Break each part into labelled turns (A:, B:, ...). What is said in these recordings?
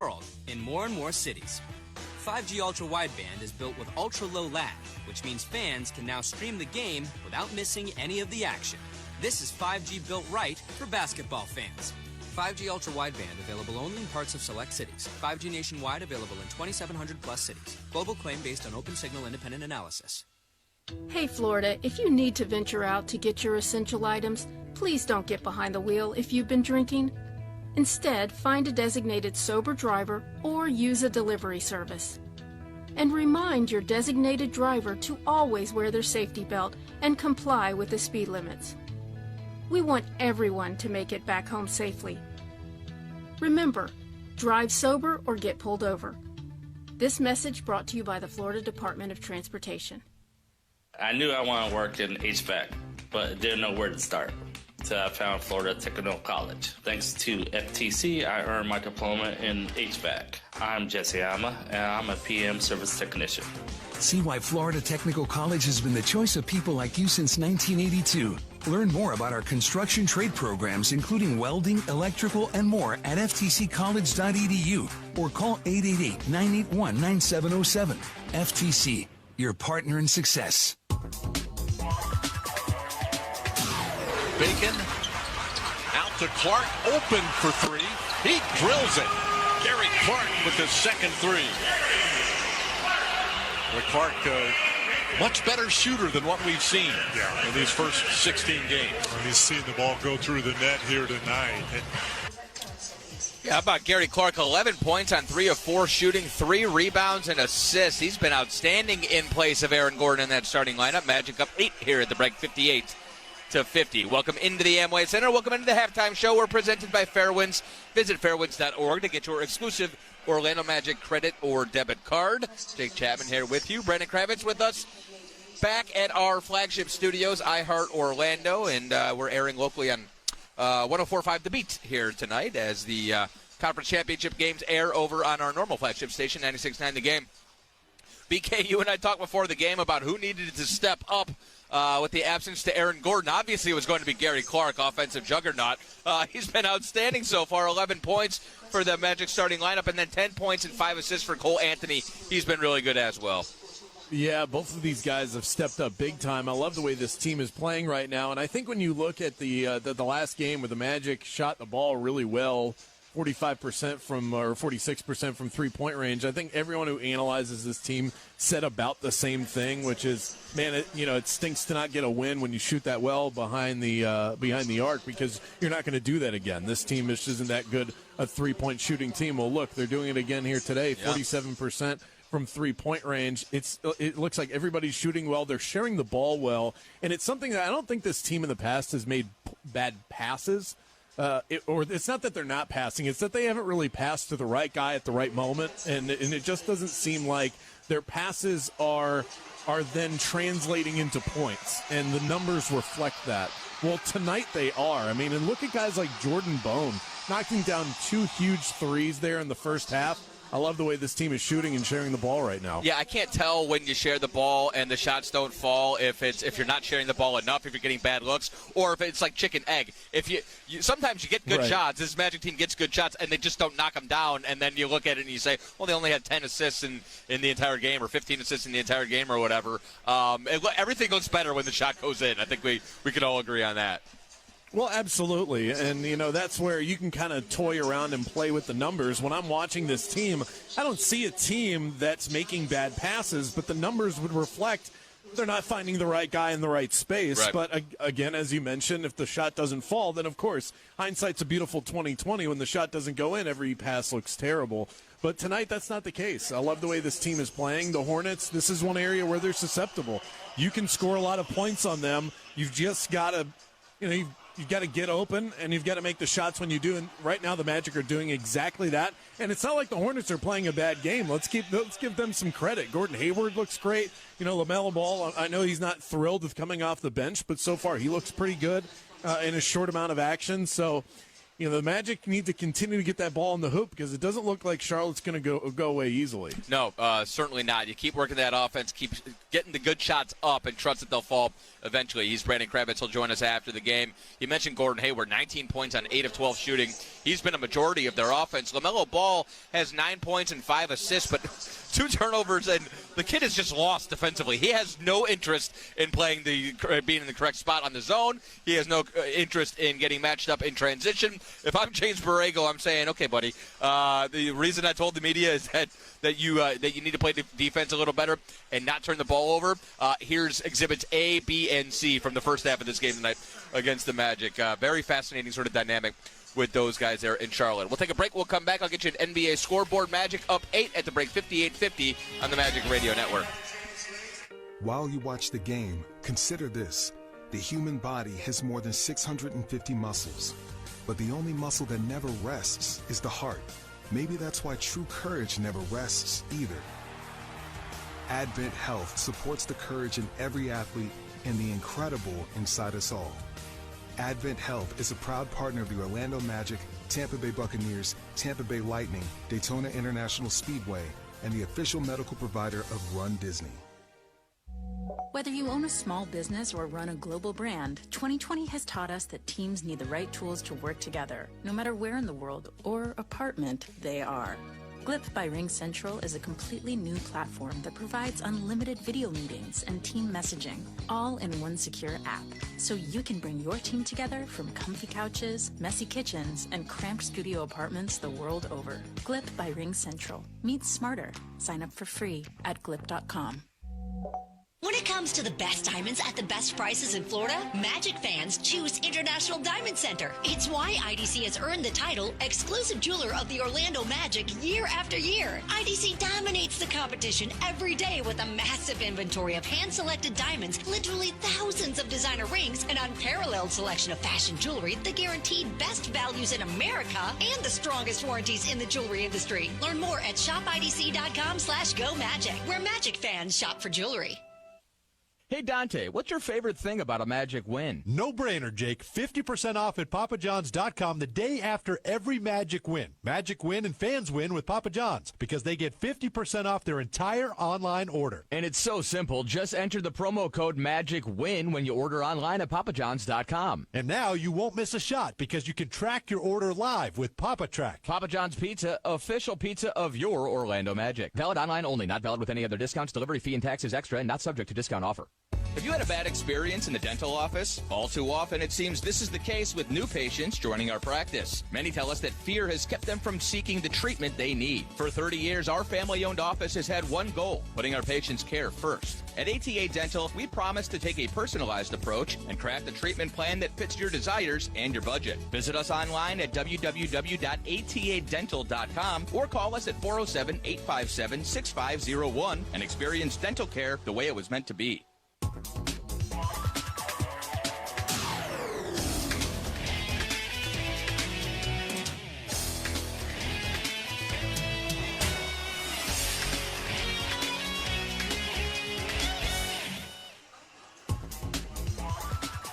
A: world in more and more cities. 5G Ultra Wideband is built with ultra-low lag, which means fans can now stream the game without missing any of the action. This is 5G built right for basketball fans. 5G Ultra Wideband available only in parts of select cities. 5G nationwide available in 2,700 plus cities. Global claim based on Open Signal independent analysis.
B: Hey Florida, if you need to venture out to get your essential items, please don't get behind the wheel if you've been drinking. Instead, find a designated sober driver or use a delivery service. And remind your designated driver to always wear their safety belt and comply with the speed limits. We want everyone to make it back home safely. Remember, drive sober or get pulled over. This message brought to you by the Florida Department of Transportation.
C: I knew I wanted to work in HVAC, but didn't know where to start. So I found Florida Technical College. Thanks to FTC, I earned my diploma in HVAC. I'm Jesse Ama, and I'm a PM service technician.
D: See why Florida Technical College has been the choice of people like you since 1982. Learn more about our construction trade programs, including welding, electrical, and more at ftccollege.edu or call 888-981-9707. FTC, your partner in success.
E: Bacon out to Clark, open for three. He drills it. Gary Clark with the second three. Well, Clark, much better shooter than what we've seen in these first 16 games.
F: And he's seen the ball go through the net here tonight.
G: Yeah, how about Gary Clark? 11 points on 3 of 4 shooting, 3 rebounds and assists. He's been outstanding in place of Aaron Gordon in that starting lineup. Magic up 8 here at the break, 58-50. Welcome into the Amway Center. Welcome into the halftime show. We're presented by Fairwinds. Visit fairwinds.org to get your exclusive Orlando Magic credit or debit card. Jake Chapman here with you. Brandon Kravitz with us. Back at our flagship studios, iHeart Orlando, and we're airing locally on 104.5 The Beat here tonight as the conference championship games air over on our normal flagship station, 96.9 The Game. BK, you and I talked before the game about who needed to step up with the absence to Aaron Gordon. Obviously, it was going to be Gary Clark, offensive juggernaut. He's been outstanding so far, 11 points for the Magic starting lineup, and then 10 points and 5 assists for Cole Anthony. He's been really good as well.
H: Yeah, both of these guys have stepped up big time. I love the way this team is playing right now, and I think when you look at the last game where the Magic shot the ball really well, 45% from or 46% from three-point range, I think everyone who analyzes this team said about the same thing, which is, man, it stinks to not get a win when you shoot that well behind the arc, because you're not going to do that again. This team just isn't that good a three-point shooting team. Well, look, they're doing it again here today, 47%. From three-point range. It looks like everybody's shooting well. They're sharing the ball well. And it's something that I don't think this team in the past has made bad passes. Or it's not that they're not passing. It's that they haven't really passed to the right guy at the right moment. And it just doesn't seem like their passes are then translating into points. And the numbers reflect that. Well, tonight they are. I mean, and look at guys like Jordan Bone knocking down 2 huge threes there in the first half. I love the way this team is shooting and sharing the ball right now.
G: Yeah, I can't tell when you share the ball and the shots don't fall if you're not sharing the ball enough, if you're getting bad looks, or if it's like chicken egg. If you sometimes you get good shots. This Magic team gets good shots and they just don't knock them down, and then you look at it and you say, well, they only had 10 assists in the entire game, or 15 assists in the entire game, or whatever. Everything looks better when the shot goes in. I think we can all agree on that.
H: Well, absolutely. And, that's where you can kind of toy around and play with the numbers. When I'm watching this team, I don't see a team that's making bad passes, but the numbers would reflect they're not finding the right guy in the right space.
G: Right.
H: But, again, as you mentioned, if the shot doesn't fall, then, of course, hindsight's a beautiful 20/20. When the shot doesn't go in, every pass looks terrible. But tonight, that's not the case. I love the way this team is playing. The Hornets, this is one area where they're susceptible. You can score a lot of points on them. You've just got to, You've got to get open, and you've got to make the shots when you do. And right now, the Magic are doing exactly that. And it's not like the Hornets are playing a bad game. Let's give them some credit. Gordon Hayward looks great. LaMelo Ball, I know he's not thrilled with coming off the bench, but so far he looks pretty good in a short amount of action. So the Magic need to continue to get that ball in the hoop because it doesn't look like Charlotte's going to go away easily.
G: No, certainly not. You keep working that offense, keep getting the good shots up, and trust that they'll fall eventually. He's Brandon Kravitz. He'll join us after the game. You mentioned Gordon Hayward, 19 points on 8 of 12 shooting. He's been a majority of their offense. LaMelo Ball has 9 points and 5 assists, but 2 turnovers, and the kid is just lost defensively. He has no interest in being in the correct spot on the zone. He has no interest in getting matched up in transition. If I'm James Borrego, I'm saying, okay, buddy, the reason I told the media is that you need to play defense a little better and not turn the ball over. Here's exhibits A, B, and C from the first half of this game tonight against the Magic. Very fascinating sort of dynamic with those guys there in Charlotte. We'll take a break. We'll come back. I'll get you an NBA scoreboard. Magic up 8 at the break, 58-50 on the Magic Radio Network.
I: While you watch the game, consider this. The human body has more than 650 muscles, but the only muscle that never rests is the heart. Maybe that's why true courage never rests either. Advent Health supports the courage in every athlete and the incredible inside us all. Advent Health is a proud partner of the Orlando Magic, Tampa Bay Buccaneers, Tampa Bay Lightning, Daytona International Speedway, and the official medical provider of Run Disney.
J: Whether you own a small business or run a global brand, 2020 has taught us that teams need the right tools to work together, no matter where in the world or apartment they are. Glip by RingCentral is a completely new platform that provides unlimited video meetings and team messaging, all in one secure app, so you can bring your team together from comfy couches, messy kitchens, and cramped studio apartments the world over. Glip by RingCentral. Meet smarter. Sign up for free at glip.com.
K: When it comes to the best diamonds at the best prices in Florida, Magic fans choose International Diamond Center. It's why IDC has earned the title exclusive jeweler of the Orlando Magic year after year. IDC dominates the competition every day with a massive inventory of hand-selected diamonds, literally thousands of designer rings, an unparalleled selection of fashion jewelry, the guaranteed best values in America, and the strongest warranties in the jewelry industry. Learn more at shopidc.com/GoMagic, where Magic fans shop for jewelry.
L: Hey, Dante, what's your favorite thing about a Magic win?
M: No brainer, Jake. 50% off at papajohns.com the day after every Magic win. Magic win and fans win with Papa John's because they get 50% off their entire online order.
L: And it's so simple. Just enter the promo code MAGICWIN when you order online at papajohns.com.
M: And now you won't miss a shot because you can track your order live with Papa Track.
L: Papa John's Pizza, official pizza of your Orlando Magic. Valid online only, not valid with any other discounts, delivery fee and taxes extra, and not subject to discount offer.
N: Have you had a bad experience in the dental office? All too often, it seems this is the case with new patients joining our practice. Many tell us that fear has kept them from seeking the treatment they need. For 30 years, our family-owned office has had one goal, putting our patients' care first. At ATA Dental, we promise to take a personalized approach and craft a treatment plan that fits your desires and your budget. Visit us online at www.atadental.com or call us at 407-857-6501 and experience dental care the way it was meant to be.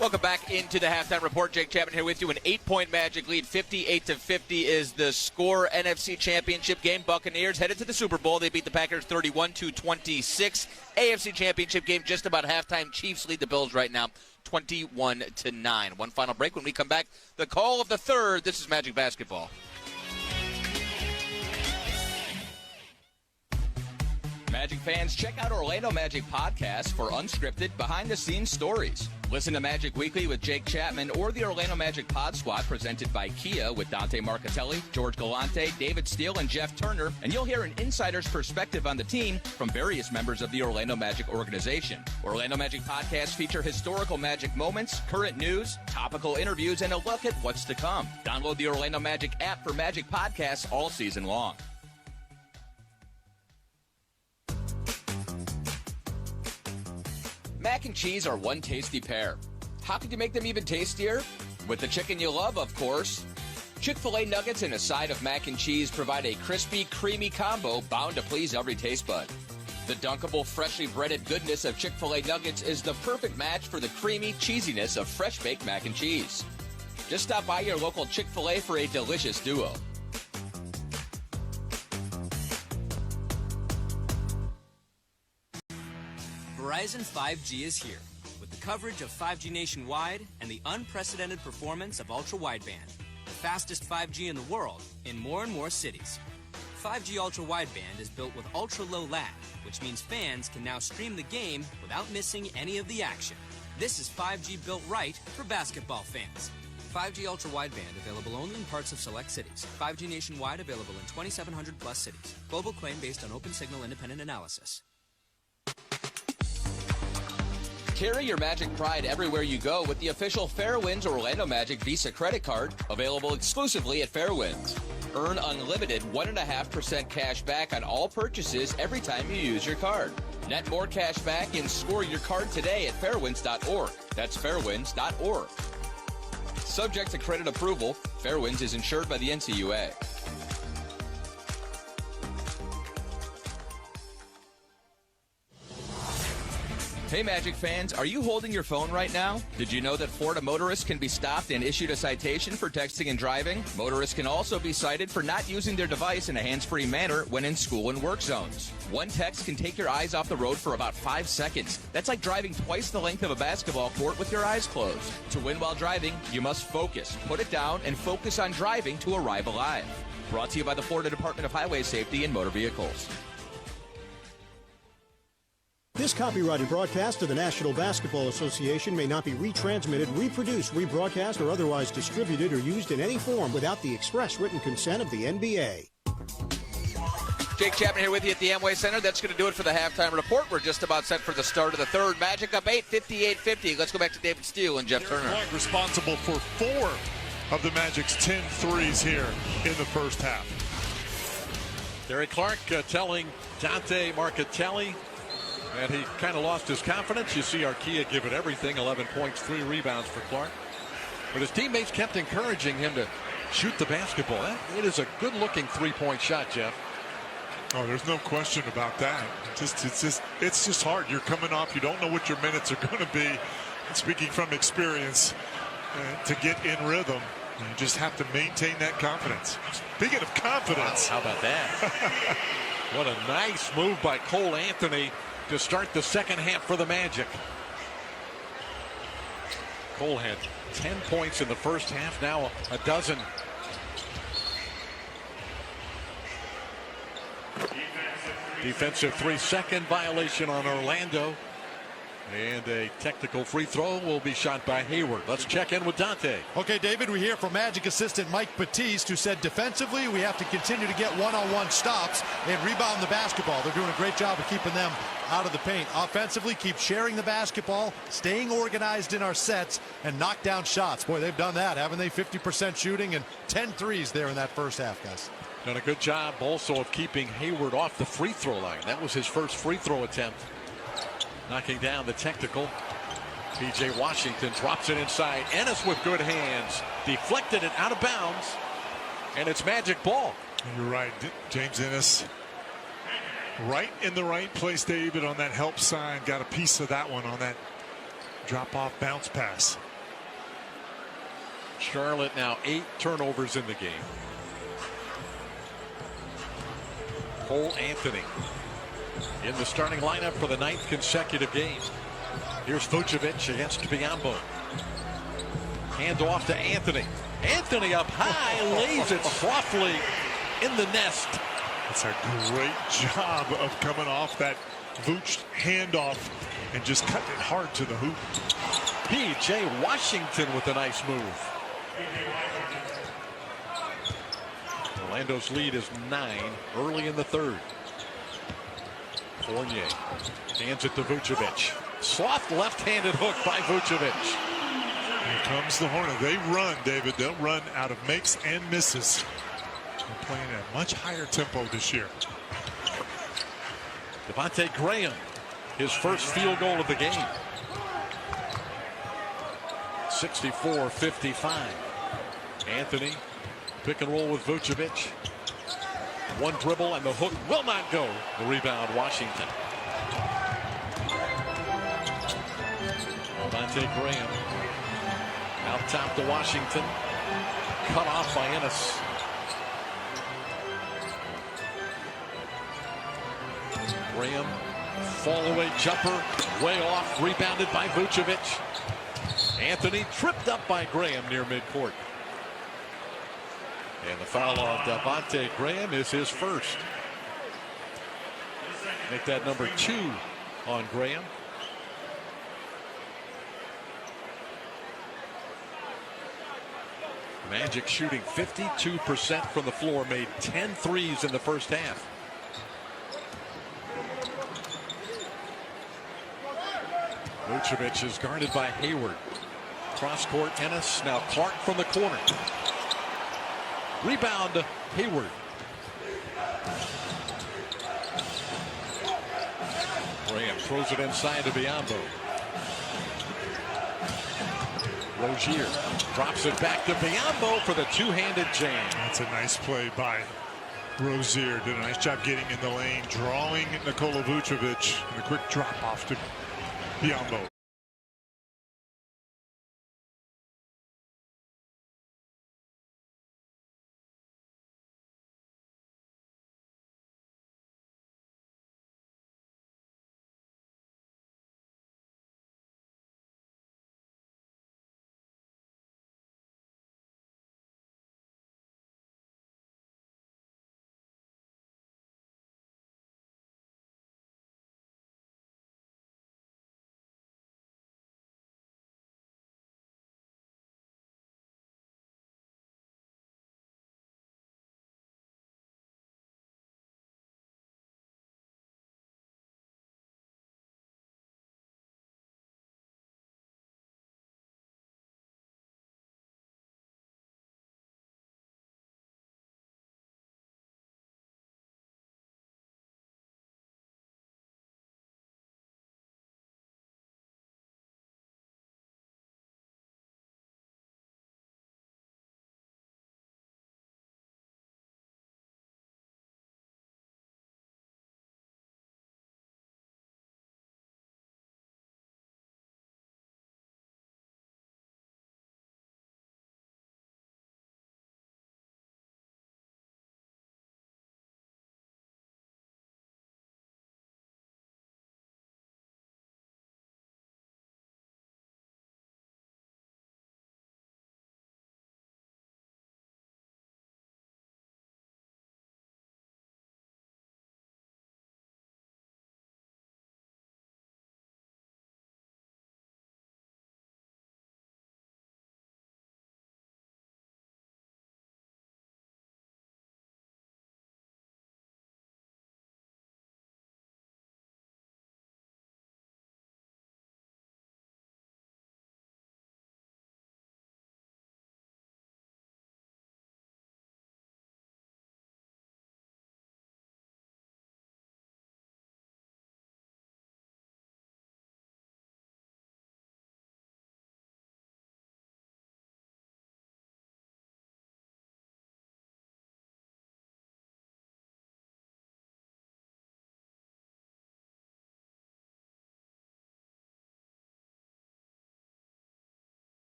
G: Welcome back into the Halftime Report. Jake Chapman here with you. An 8-point Magic lead, 58-50 is the score. NFC Championship game. Buccaneers headed to the Super Bowl. They beat the Packers 31-26. AFC Championship game just about halftime. Chiefs lead the Bills right now 21-9. One final break. When we come back, the call of the third. This is Magic Basketball.
N: Magic fans, check out Orlando Magic Podcast for unscripted, behind-the-scenes stories. Listen to Magic Weekly with Jake Chapman or the Orlando Magic Pod Squad presented by Kia with Dante Marcatelli, George Galante, David Steele, and Jeff Turner, and you'll hear an insider's perspective on the team from various members of the Orlando Magic organization. Orlando Magic Podcasts feature historical Magic moments, current news, topical interviews, and a look at what's to come. Download the Orlando Magic app for Magic Podcasts all season long. Mac and cheese are one tasty pair. How could you make them even tastier? With the chicken you love, of course. Chick-fil-A nuggets and a side of mac and cheese provide a crispy, creamy combo bound to please every taste bud. The dunkable, freshly breaded goodness of Chick-fil-A nuggets is the perfect match for the creamy cheesiness of fresh-baked mac and cheese. Just stop by your local Chick-fil-A for a delicious duo.
A: Verizon 5G is here, with the coverage of 5G nationwide and the unprecedented performance of ultra-wideband, the fastest 5G in the world in more and more cities. 5G ultra-wideband is built with ultra-low lag, which means fans can now stream the game without missing any of the action. This is 5G built right for basketball fans. 5G ultra-wideband available only in parts of select cities. 5G nationwide available in 2,700 plus cities. Global claim based on open signal independent analysis.
N: Carry your Magic pride everywhere you go with the official Fairwinds Orlando Magic Visa credit card, available exclusively at Fairwinds. Earn unlimited 1.5% cash back on all purchases every time you use your card. Net more cash back and score your card today at fairwinds.org. That's fairwinds.org. Subject to credit approval, Fairwinds is insured by the NCUA. Hey Magic fans, are you holding your phone right now? Did you know that Florida motorists can be stopped and issued a citation for texting and driving? Motorists can also be cited for not using their device in a hands-free manner when in school and work zones. One text can take your eyes off the road for about 5 seconds. That's like driving twice the length of a basketball court with your eyes closed. To win while driving, you must focus, put it down, and focus on driving to arrive alive. Brought to you by the Florida Department of Highway Safety and Motor Vehicles.
O: This copyrighted broadcast of the National Basketball Association may not be retransmitted, reproduced, rebroadcast, or otherwise distributed or used in any form without the express written consent of the NBA.
G: Jake Chapman here with you at the Amway Center. That's going to do it for the halftime report. We're just about set for the start of the third. Magic up 8, 58-50. Let's go back to David Steele and Jeff Turner.
F: Clark responsible for 4 of the Magic's 10 threes here in the first half.
E: Gary Clark telling Dante Marchitelli that he kind of lost his confidence. You see Arkia give it everything, 11 points, 3 rebounds for Clark. But his teammates kept encouraging him to shoot the basketball. It is a good-looking three-point shot, Jeff.
F: Oh, there's no question about that. It's just hard. You're coming off. You don't know what your minutes are going to be. And speaking from experience, to get in rhythm, you just have to maintain that confidence. Speaking of confidence.
E: Wow, how about that? What a nice move by Cole Anthony to start the second half for the Magic. Cole had 10 points in the first half, now a dozen. Defensive 3-second violation on Orlando. And a technical free throw will be shot by Hayward. Let's check in with Dante.
M: Okay, David, we hear from Magic assistant Mike Batiste, who said defensively we have to continue to get one-on-one stops and rebound the basketball. They're doing a great job of keeping them out of the paint. Offensively, keep sharing the basketball, staying organized in our sets, and knock down shots. Boy, they've done that, haven't they? 50% shooting and 10 threes there in that first half, guys.
E: Done a good job also of keeping Hayward off the free throw line. That was his first free throw attempt. Knocking down the technical. P.J. Washington drops it inside. Ennis with good hands. Deflected it out of bounds. And it's Magic ball.
F: You're right. James Ennis right in the right place, David, on that help sign. Got a piece of that one on that drop-off bounce pass.
E: Charlotte now 8 turnovers in the game. Cole Anthony in the starting lineup for the 9th consecutive game. Here's Vucevic against Biyombo. Hand off to Anthony. Anthony up high, lays it softly in the nest.
F: It's a great job of coming off that Vooch handoff and just cutting it hard to the hoop.
E: P.J. Washington with a nice move. Orlando's lead is 9 early in the third. Fournier hands it to Vucevic. Soft left-handed hook by Vucevic.
F: Here comes the Hornet. They run, David. They'll run out of makes and misses. They're playing at a much higher tempo this year.
E: Devontae Graham, his first field goal of the game. 64-55. Anthony, pick and roll with Vucevic. One dribble and the hook will not go. The rebound, Washington. Devontae Graham Out top to Washington. Cut off by Ennis. Graham, fall away jumper, way off, rebounded by Vucevic. Anthony tripped up by Graham near midcourt. And the foul on Devontae Graham is his first. Make that number 2 on Graham. Magic shooting 52% from the floor, made 10 threes in the first half. Vucevic is guarded by Hayward. Cross court, Ennis. Now Clark from the corner. Rebound, Hayward. Graham throws it inside to Biyombo. Rozier drops it back to Biyombo for the two-handed jam.
F: That's a nice play by Rozier. Did a nice job getting in the lane, drawing Nikola Vucevic, and a quick drop off to Biyombo.